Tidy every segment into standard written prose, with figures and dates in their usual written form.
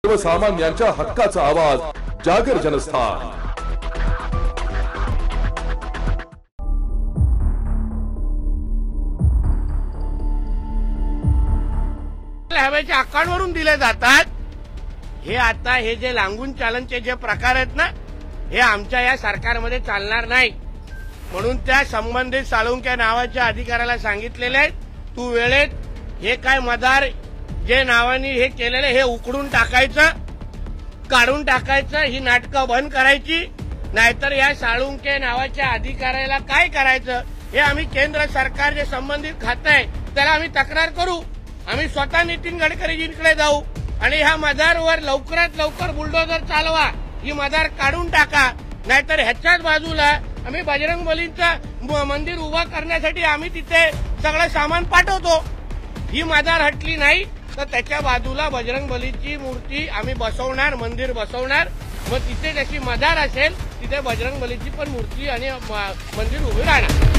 सर्वसामान्यांच्या हक्काचा आवाज जागर जनस्थान। हवेच्या अकाउंटवरून दिले जातात। हे आता हे जे लांगून चालनचे जे प्रकार आहेत ना, हे आमच्या या सरकारमध्ये चालणार नाही। म्हणून त्या संबंधित साळुंखे नावाच्या अधिकाऱ्याला सांगितलेले आहे, तू वेळेत हे काय मदार जे नावानी हे केलेले हे उकडून टाकायचं, काढून टाकायचं, ही नाटकं बंद करायची, नाहीतर या साळुंखे नावाच्या अधिकाऱ्याला काय करायचं हे आम्ही केंद्र सरकार जे संबंधित खातं आहे त्याला आम्ही तक्रार करू। आम्ही स्वतः नितीन गडकरीजींकडे जाऊ आणि ह्या मदारवर लवकरात लवकर बुलडोजर चालवा, ही मदार काढून टाका, नाहीतर ह्याच्याच बाजूला आम्ही बजरंगबलीचं मंदिर उभा करण्यासाठी आम्ही तिथे सगळं सामान पाठवतो। ही मदार हटली नाही तर त्याच्या बाजूला बजरंगबलीची मूर्ती आम्ही बसवणार, मंदिर बसवणार। मग तिथे जशी मदार असेल तिथे बजरंगबलीची पण मूर्ती आणि मंदिर उभे राहणार।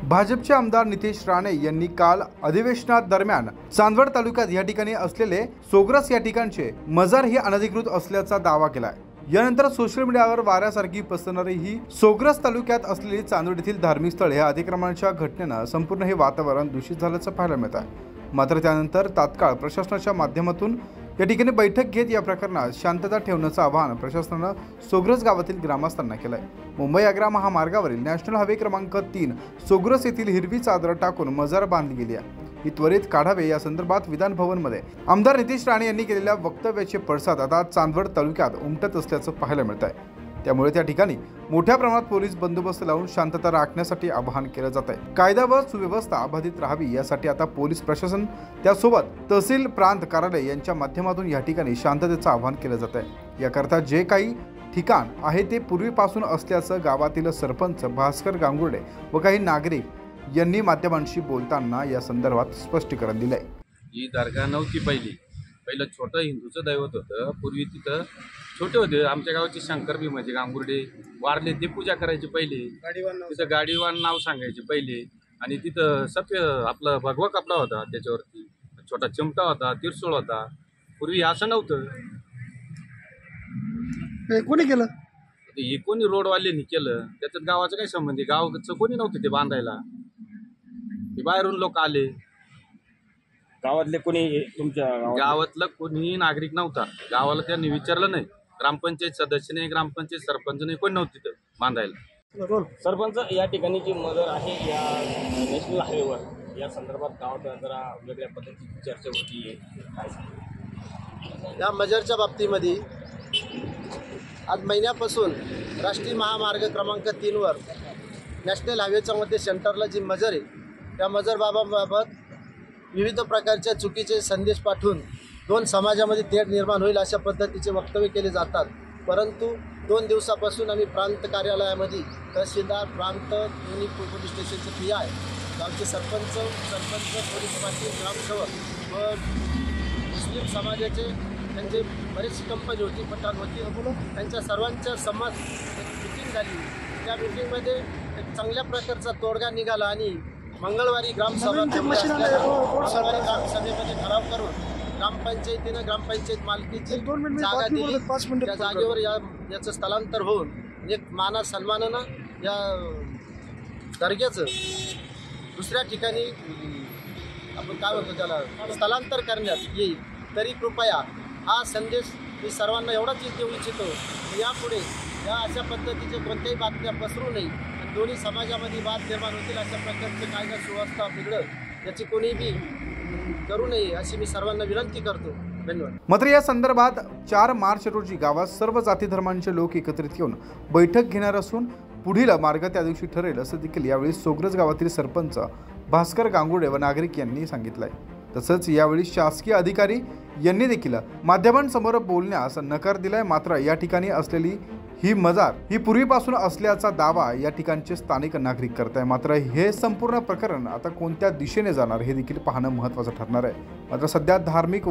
भाजपचे आमदार नितेश राणे यांनी काल अधिवेशनात दरम्यान चांदवड तालुक्यात या ठिकाणी असलेले सोग्रस या ठिकाणचे मजार हे अनधिकृत असल्याचा दावा केलाय। यानंतर सोशल मीडियावर वाऱ्यासारखी पसरणारी ही सोग्रस तालुक्यात असलेली चांदवड येथील धार्मिक स्थळ या अतिक्रमणाच्या घटनेनं संपूर्ण हे वातावरण दूषित झाल्याचं पाहायला मिळत आहे। मात्र त्यानंतर तात्काळ प्रशासनाच्या माध्यमातून या ठिकाणी बैठक घेत या प्रकरणात शांतता ठेवण्याचं आवाहन प्रशासनानं सोग्रस गावातील ग्रामस्थांना केलंय। मुंबई आग्रा महामार्गावरील नॅशनल हायवे क्रमांक 3 सोग्रस येथील हिरवी चादर टाकून मजार बांधली गेली आहे, ही त्वरित काढावे या संदर्भात विधान भवनमध्ये आमदार नितेश राणे यांनी केलेल्या वक्तव्याचे पडसाद आता चांदवड तालुक्यात उमटत असल्याचं पाहायला मिळत आहे। त्यामुळे त्या ठिकाणी मोठ्या प्रमाणात पोलीस बंदोबस्त लावून शांतता राखण्यासाठी आवाहन केलं जात आहे। कायदा व सुव्यवस्था बाधित राहावी यासाठी आता पोलीस प्रशासन त्यासोबत तहसील प्रांत कार्यालय यांच्या माध्यमातून या ठिकाणी शांततेचं आवाहन केलं जात आहे। याकरता जे काही ठिकाण आहे ते पूर्वीपासून असल्याचं गावातील सरपंच भास्कर गांगुर्डे व काही नागरिक यांनी माध्यमांशी बोलताना या संदर्भात स्पष्टीकरण दिलंय। ही दर्गा नव्हती पहिलं छोटं हिंदूचं दैवत होतं। पूर्वी तिथं छोटे होते, आमच्या गावाचे शंकर भी म्हणजे गांगुर्डे वारले ते पूजा करायचे पहिले, तिथं गाडीवान नाव सांगायचे पहिले, आणि तिथं आपलं भगवा कपडा होता, त्याच्यावरती छोटा चिमटा होता, तिरसोळ होता। पूर्वी असं नव्हतं। कोणी केलं हे कोणी रोडवाल्यांनी केलं, त्याच्यात गावाचं काही संबंध आहे? गावाचं कोणी नव्हतं ते बांधायला, ते बाहेरून लोक आले। गावातले कोणी तुमच्या गावातलं कोणीही नागरिक नव्हता, गावाला त्यांनी विचारलं नाही, ग्रामपंचायत सदस्य नाही, ग्रामपंचायत सरपंच नाही, कोणी नव्हती तिथं बांधायला। सरपंच, या ठिकाणी जी मदर आहे या नॅशनल हायवेवर, या संदर्भात गावात जरा वेगळ्या पद्धतीची चर्चा होती, काय सांगा? या मजरच्या बाबतीमध्ये आज महिन्यापासून राष्ट्रीय महामार्ग क्रमांक 3 वर नॅशनल हायवेच्या मध्ये सेंटरला जी मजर आहे त्या मजर बाबाबाबत विविध प्रकारच्या चुकीचे संदेश पाठवून दोन समाजामध्ये तेढ निर्माण होईल अशा पद्धतीचे वक्तव्य केले जातात। परंतु 2 दिवसापासून आम्ही प्रांत कार्यालयामध्ये तहसीलदार, प्रांत, दोन्ही पोलीस स्टेशनचे PI, गावचे सरपंच, पोलीस पाटील, ग्रामसेवक व मुस्लिम समाजाचे त्यांचे बरेचशी कंपनी होती, पठाण होती, त्यांच्या सर्वांच्या समाज मिटिंग झाली। त्या मिटिंगमध्ये एक चांगल्या प्रकारचा तोडगा निघाला आणि मंगळवारी ग्रामसभेमध्ये ठराव करून ग्रामपंचायतीनं ग्रामपंचायत मालकीची जागा दिली। त्या जागेवर याचं स्थलांतर होऊन एक माना सन्मानानं या दर्ग्याचं दुसऱ्या ठिकाणी आपण काय म्हणतो त्याला स्थलांतर करण्यात येईल। तरी कृपया हा संदेश मी सर्वांना एवढाच देऊ इच्छितो की यापुढे या अशा पद्धतीचे कोणत्याही बातम्या पसरू नये आणि दोन्ही समाजामध्ये वाद निर्माण होतील अशा प्रकारचे कायदा सुव्यवस्था बिघडत याची कोणी बी करू नये अशी मी सर्वांना विनंती करतो। धन्यवाद। मात्र या संदर्भात 4 मार्च रोजी गावात सर्व जाती धर्मांचे लोक एकत्रित येऊन बैठक घेणार असून पुढील मार्ग त्या दिवशी ठरेल असं देखील यावेळी सोग्रस गावातील सरपंच भास्कर गांगुर्डे व नागरिक यांनी सांगितलंय। तसंच यावेळी शासकीय अधिकारी यांनी देखील माध्यमांसमोर बोलण्यास नकार दिलाय। मात्र या ठिकाणी असलेली ही मजार ही पूर्वीपासून असल्याचा दावा या ठिकाणचे स्थानिक नागरिक करत आहे। मात्र हे संपूर्ण प्रकरण आता कोणत्या दिशेने जाणार हे देखील पाहणं महत्त्वाचं ठरणार आहे। मात्र सध्या धार्मिक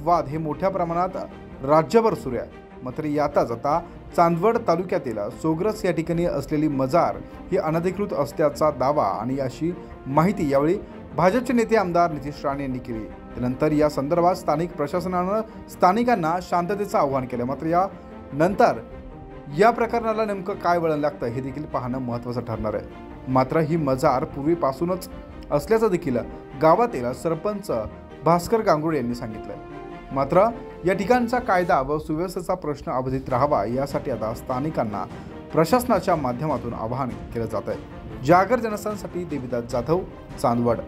वाद हे मोठ्या प्रमाणात राज्यभर सुरू आहे। मात्र यातच आता चांदवड तालुक्यातील सोग्रस या ठिकाणी असलेली मजार ही अनधिकृत असल्याचा दावा आणि अशी माहिती यावेळी भाजपचे नेते आमदार नितेश राणे यांनी केली. त्यानंतर या संदर्भात स्थानिक प्रशासनानं स्थानिकांना शांततेचं आवाहन केलं. मात्र या नंतर या प्रकरणाला नेमकं काय वळण लागतं हे देखील पाहणं महत्त्वाचं ठरणार आहे. मात्र ही मजार पूर्वीपासूनच असल्याचं देखील गावातील सरपंच भास्कर गांगुर्डे यांनी सांगितलं. मात्र या ठिकाणचा कायदा व सुव्यवस्थेचा प्रश्न अबाधित राहावा यासाठी आता स्थानिकांना प्रशासनाच्या माध्यमातून आवाहन केलं जात आहे. जागर जनस्थानसाठी देविदास जाधव, चांदवड.